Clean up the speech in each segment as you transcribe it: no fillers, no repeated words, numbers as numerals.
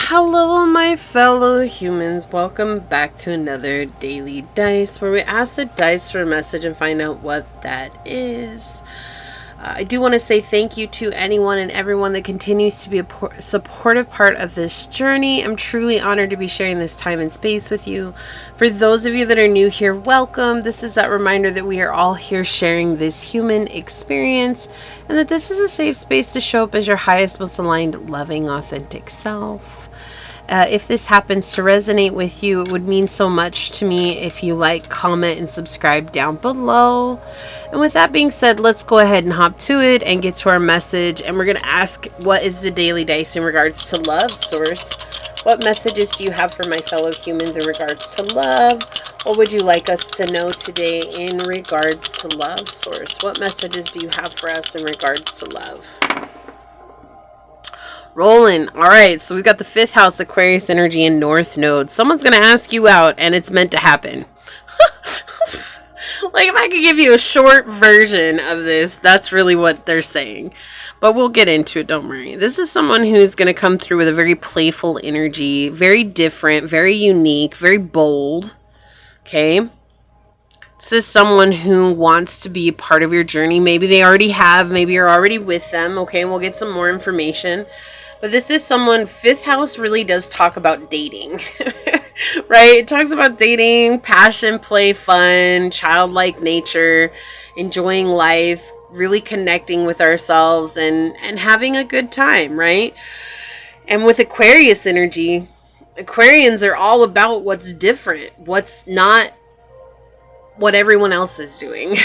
Hello, my fellow humans. Welcome back to another Daily Dice, where we ask the dice for a message and find out what that is. I do want to say thank you to anyone and everyone that continues to be a supportive part of this journey. I'm truly honored to be sharing this time and space with you. For those of you that are new here, welcome. This is that reminder that we are all here sharing this human experience and that this is a safe space to show up as your highest, most aligned, loving, authentic self. If this happens to resonate with you, it would mean so much to me if you like, comment, and subscribe down below. And with that being said, let's go ahead and hop to it and get to our message. And we're going to ask, what is the daily dice in regards to love, Source? What messages do you have for my fellow humans in regards to love? What would you like us to know today in regards to love, Source? What messages do you have for us in regards to love? Rolling. All right, so we've got the 5th house, Aquarius energy, and North Node. Someone's going to ask you out, and it's meant to happen. Like, if I could give you a short version of this, that's really what they're saying. But we'll get into it, don't worry. This is someone who's going to come through with a very playful energy, very different, very unique, very bold. Okay? This is someone who wants to be a part of your journey. Maybe they already have. Maybe you're already with them. Okay, and we'll get some more information. But this is someone, 5th house really does talk about dating, right? It talks about dating, passion, play, fun, childlike nature, enjoying life, really connecting with ourselves and having a good time, right? And with Aquarius energy, Aquarians are all about what's different, what's not what everyone else is doing,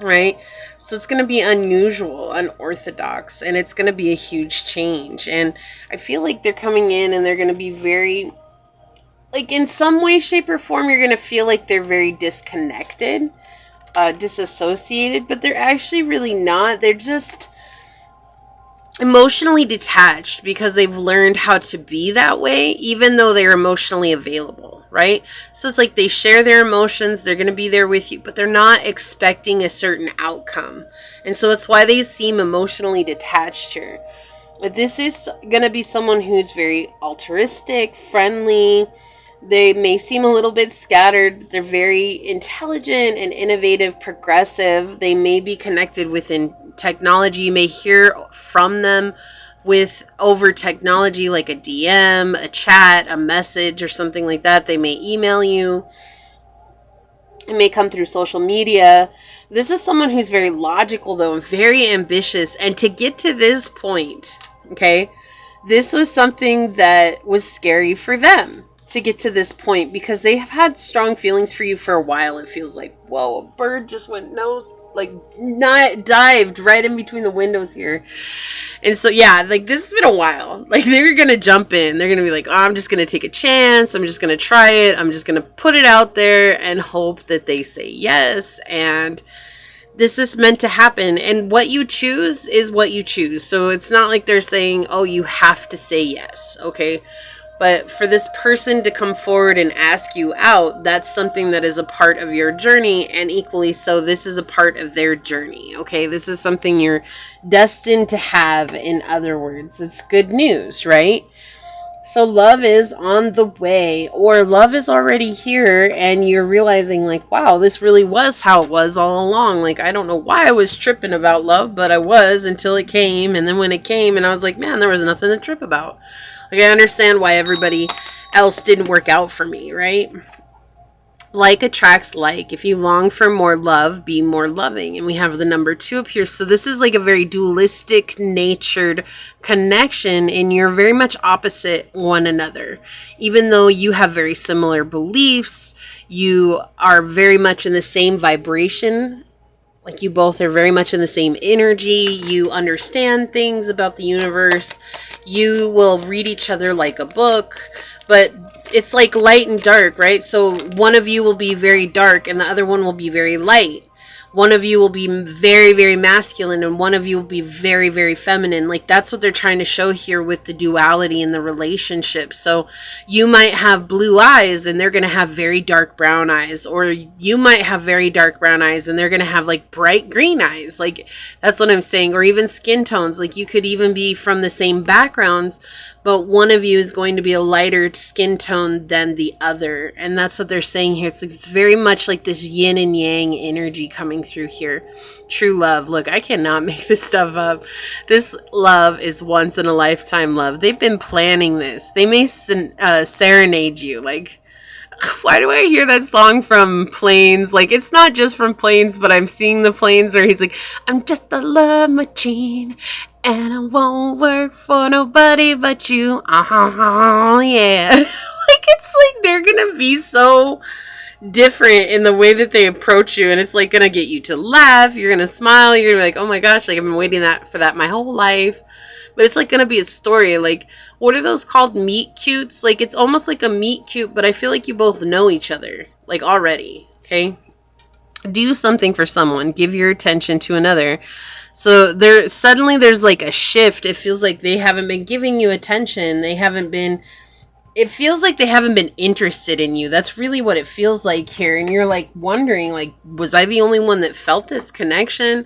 right? So it's going to be unusual, unorthodox, and it's going to be a huge change. And I feel like they're coming in and they're going to be very, like, in some way, shape, or form, you're going to feel like they're very disconnected, disassociated, but they're actually really not. They're just emotionally detached because they've learned how to be that way, even though they're emotionally available, right? So it's like they share their emotions, they're going to be there with you, but they're not expecting a certain outcome. And so that's why they seem emotionally detached here. But this is going to be someone who's very altruistic, friendly. They may seem a little bit scattered, but they're very intelligent and innovative, progressive. They may be connected within technology. You may hear from them over technology, like a DM, a chat, a message, or something like that. They may email you. It may come through social media. This is someone who's very logical, though, and very ambitious. And to get to this point, okay, this was something that was scary for them to get to this point, because they have had strong feelings for you for a while. It feels like, whoa, a bird just went dived right in between the windows here. And so, yeah, like, this has been a while. Like, they're going to jump in. They're going to be like, oh, I'm just going to take a chance. I'm just going to try it. I'm just going to put it out there and hope that they say yes. And this is meant to happen. And what you choose is what you choose. So it's not like they're saying, oh, you have to say yes. Okay. But for this person to come forward and ask you out, that's something that is a part of your journey, and equally so, this is a part of their journey, okay? This is something you're destined to have, in other words. It's good news, right? So love is on the way, or love is already here, and you're realizing, like, wow, this really was how it was all along. Like, I don't know why I was tripping about love, but I was until it came, and then when it came, and I was like, man, there was nothing to trip about. Like, I understand why everybody else didn't work out for me, right? Like attracts like. If you long for more love, be more loving. And we have the number 2 up here. So this is like a very dualistic natured connection, and you're very much opposite one another. Even though you have very similar beliefs, you are very much in the same vibration. Like, you both are very much in the same energy. You understand things about the universe. You will read each other like a book. But it's like light and dark, right? So one of you will be very dark and the other one will be very light. One of you will be very, very masculine and one of you will be very, very feminine. Like, that's what they're trying to show here with the duality in the relationship. So you might have blue eyes and they're going to have very dark brown eyes. Or you might have very dark brown eyes and they're going to have like bright green eyes. Like, that's what I'm saying. Or even skin tones. Like, you could even be from the same backgrounds, but one of you is going to be a lighter skin tone than the other. And that's what they're saying here. It's very much like this yin and yang energy coming through here. True love. Look, I cannot make this stuff up. This love is once in a lifetime love. They've been planning this. They may serenade you. Like, why do I hear that song from Planes? Like, it's not just from Planes, but I'm seeing the Planes where he's like, I'm just a love machine, and I won't work for nobody but you. Yeah. Like, it's like they're gonna be so different in the way that they approach you, and it's like gonna get you to laugh. You're gonna smile. You're gonna be like, oh my gosh, like I've been waiting for that my whole life. But it's like gonna be a story. Like, what are those called? Meet cutes? Like, it's almost like a meet cute, but I feel like you both know each other, like, already. Okay, do something for someone. Give your attention to another. So there's like a shift. It feels like they haven't been giving you attention. It feels like they haven't been interested in you. That's really what it feels like here. And you're like wondering, like, was I the only one that felt this connection?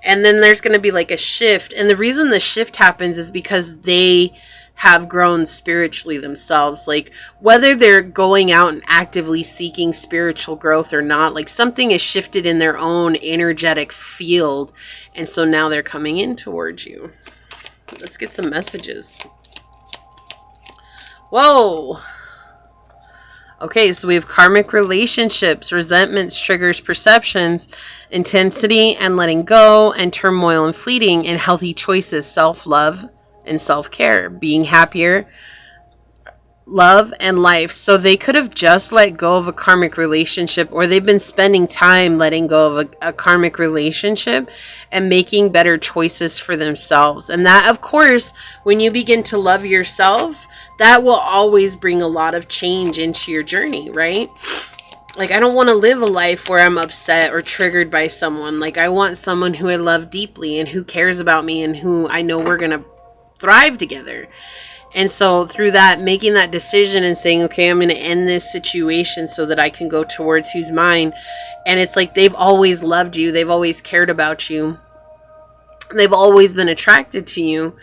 And then there's going to be like a shift. And the reason the shift happens is because they have grown spiritually themselves. Like, whether they're going out and actively seeking spiritual growth or not, like something is shifted in their own energetic field. And so now they're coming in towards you. Let's get some messages. Whoa. Okay, so we have karmic relationships, resentments, triggers, perceptions, intensity and letting go, and turmoil and fleeting, and healthy choices, self-love and self-care, being happier, love, and life. So they could have just let go of a karmic relationship, or they've been spending time letting go of a karmic relationship and making better choices for themselves. And that, of course, when you begin to love yourself, that will always bring a lot of change into your journey, right? Like, I don't want to live a life where I'm upset or triggered by someone. Like, I want someone who I love deeply and who cares about me and who I know we're going to thrive together. And so through that, making that decision and saying, okay, I'm going to end this situation so that I can go towards who's mine. And it's like they've always loved you. They've always cared about you. They've always been attracted to you.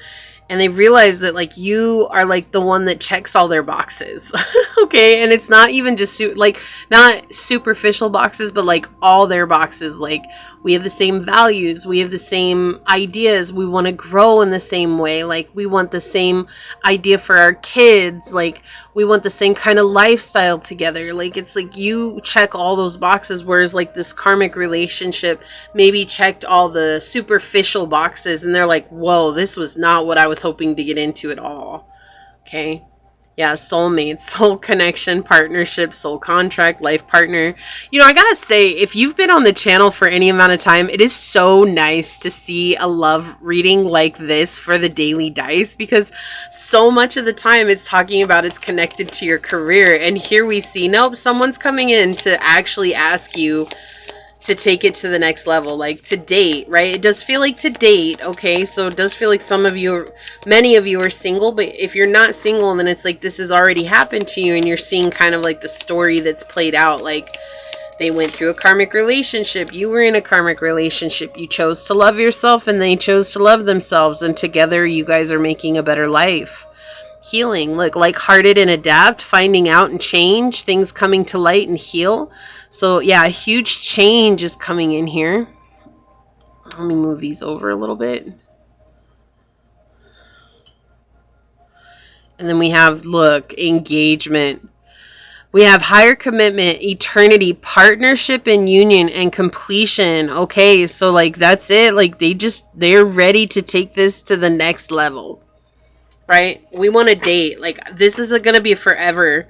And they realize that, like, you are, like, the one that checks all their boxes. Okay? And it's not even just, not superficial boxes, but, like, all their boxes. Like, we have the same values. We have the same ideas. We want to grow in the same way. Like, we want the same idea for our kids. Like, we want the same kind of lifestyle together. Like, it's like you check all those boxes, whereas, like, this karmic relationship maybe checked all the superficial boxes, and they're like, whoa, this was not what I was hoping to get into at all. Okay? Yeah, soulmates, soul connection, partnership, soul contract, life partner. You know, I gotta say, if you've been on the channel for any amount of time, it is so nice to see a love reading like this for the daily dice, because so much of the time it's talking about it's connected to your career. And here we see, nope, someone's coming in to actually ask you to take it to the next level, like to date, right? It does feel like to date, okay? So it does feel like many of you are single, but if you're not single, then it's like this has already happened to you, and you're seeing kind of like the story that's played out. Like, they went through a karmic relationship, you were in a karmic relationship, you chose to love yourself, and they chose to love themselves, and together you guys are making a better life. Healing, look, like-hearted and adapt, finding out and change, things coming to light and heal. So yeah, a huge change is coming in here. Let me move these over a little bit. And then we have, look, engagement. We have higher commitment, eternity, partnership and union, and completion. Okay, so like that's it. Like they're ready to take this to the next level. Right? We want to date. Like, this is going to be a forever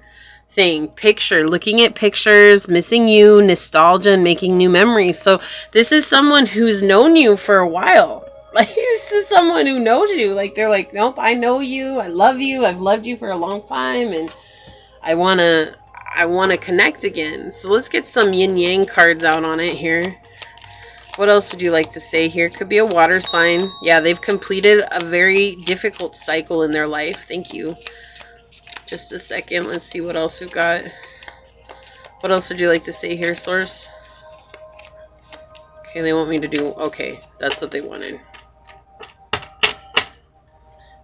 thing. Looking at pictures, missing you, nostalgia, and making new memories. So this is someone who's known you for a while. Like, this is someone who knows you. Like, they're like, nope, I know you. I love you. I've loved you for a long time. And I want to connect again. So let's get some yin yang cards out on it here. What else would you like to say here? Could be a water sign. Yeah, they've completed a very difficult cycle in their life. Thank you. Just a second. Let's see what else we've got. What else would you like to say here, Source? Okay, they want me to do... Okay, that's what they wanted.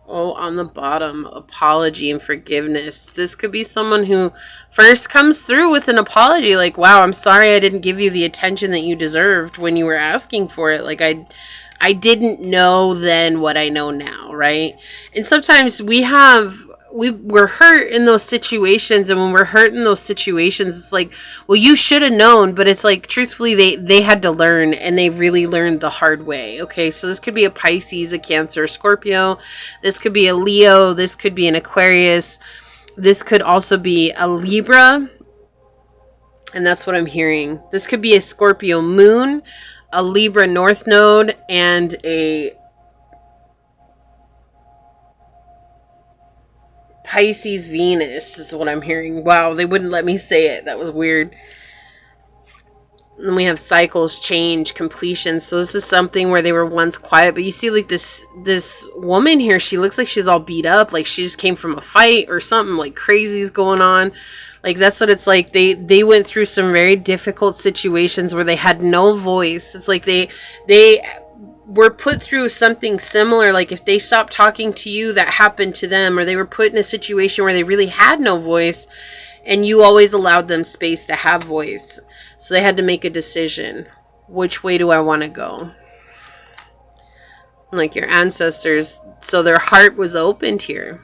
Oh, on the bottom, apology and forgiveness. This could be someone who first comes through with an apology, like, wow, I'm sorry I didn't give you the attention that you deserved when you were asking for it. Like, I didn't know then what I know now, right? And sometimes we're hurt in those situations, and when we're hurt in those situations, it's like, well, you should have known, but it's like, truthfully, they had to learn, and they really learned the hard way. Okay, so this could be a Pisces, a Cancer, a Scorpio. This could be a Leo. This could be an Aquarius. This could also be a Libra, and that's what I'm hearing. This could be a Scorpio moon, a Libra North Node, and a Pisces Venus is what I'm hearing. Wow, they wouldn't let me say it. That was weird. And then we have cycles, change, completion. So this is something where they were once quiet, but you see like this woman here, she looks like she's all beat up, like she just came from a fight or something, like crazy's going on. Like that's what it's like. They went through some very difficult situations where they had no voice. It's like they were put through something similar. Like if they stopped talking to you, that happened to them, or they were put in a situation where they really had no voice, and you always allowed them space to have voice. So they had to make a decision. Which way do I want to go? Like your ancestors, so their heart was opened here.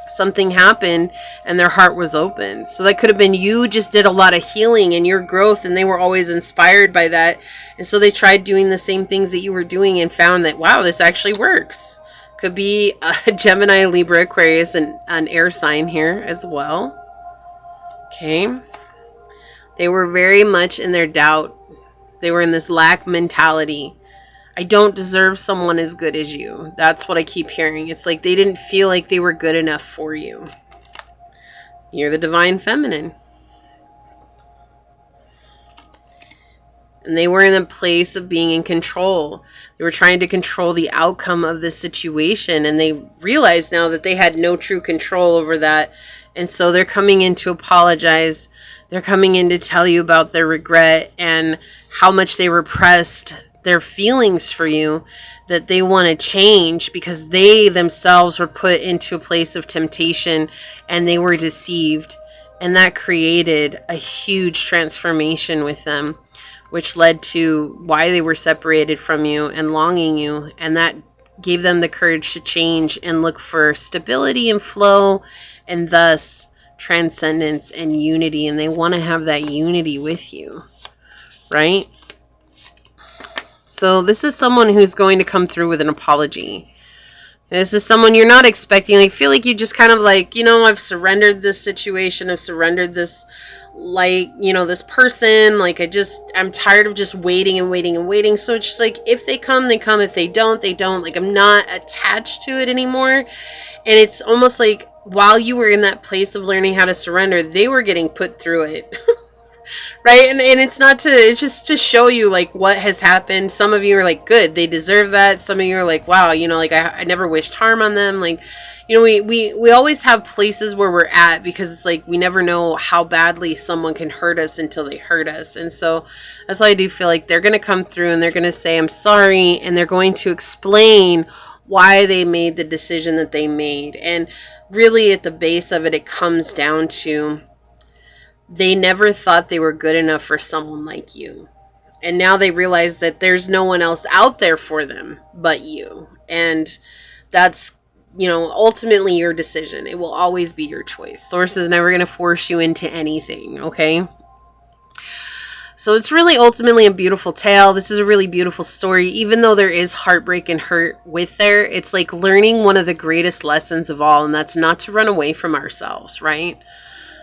Something happened and their heart was open. So that could have been you just did a lot of healing and your growth, and they were always inspired by that. And so they tried doing the same things that you were doing and found that, wow, this actually works. Could be a Gemini, Libra, Aquarius, and an air sign here as well. Okay. They were very much in their doubt. They were in this lack mentality. I don't deserve someone as good as you. That's what I keep hearing. It's like they didn't feel like they were good enough for you. You're the divine feminine. And they were in a place of being in control. They were trying to control the outcome of this situation. And they realized now that they had no true control over that. And so they're coming in to apologize. They're coming in to tell you about their regret and how much they repressed their feelings for you, that they want to change because they themselves were put into a place of temptation and they were deceived. And that created a huge transformation with them, which led to why they were separated from you and longing you. And that gave them the courage to change and look for stability and flow, and thus transcendence and unity. And they want to have that unity with you, right? So this is someone who's going to come through with an apology. This is someone you're not expecting. They feel like you just kind of like, you know, I've surrendered this situation. I've surrendered this, like, you know, this person. Like, I'm tired of just waiting and waiting and waiting. So it's just like, if they come, they come. If they don't, they don't. Like, I'm not attached to it anymore. And it's almost like while you were in that place of learning how to surrender, they were getting put through it. Right? And it's not to, it's just to show you like what has happened. Some of you are like, good, they deserve that. Some of you are like, wow, you know, like I never wished harm on them. Like, you know, we always have places where we're at because it's like we never know how badly someone can hurt us until they hurt us. And so that's why I do feel like they're going to come through and they're going to say, I'm sorry. And they're going to explain why they made the decision that they made. And really at the base of it, it comes down to they never thought they were good enough for someone like you. And now they realize that there's no one else out there for them but you. And that's, you know, ultimately your decision. It will always be your choice. Source is never going to force you into anything, okay? So it's really ultimately a beautiful tale. This is a really beautiful story. Even though there is heartbreak and hurt with there, it's like learning one of the greatest lessons of all, and that's not to run away from ourselves, right?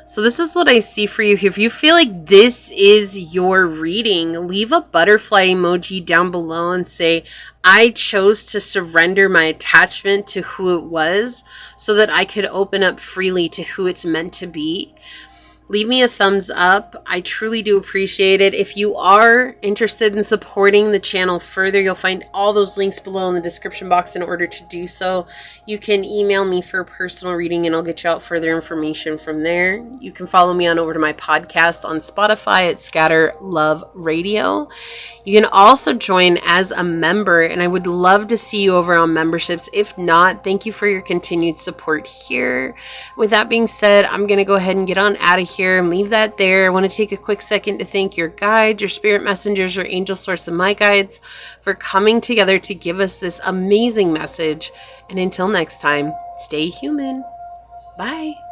So this is what I see for you. If you feel like this is your reading, leave a butterfly emoji down below and say, I chose to surrender my attachment to who it was so that I could open up freely to who it's meant to be. leave me a thumbs up. I truly do appreciate it. If you are interested in supporting the channel further, you'll find all those links below in the description box in order to do so. You can email me for a personal reading and I'll get you out further information from there. You can follow me on over to my podcast on Spotify at Scatter Love Radio. You can also join as a member, and I would love to see you over on memberships. If not, thank you for your continued support here. With that being said, I'm going to go ahead and get on out of here and leave that there. I want to take a quick second to thank your guides, your spirit messengers, your angel source, and my guides for coming together to give us this amazing message. And until next time, stay human. Bye.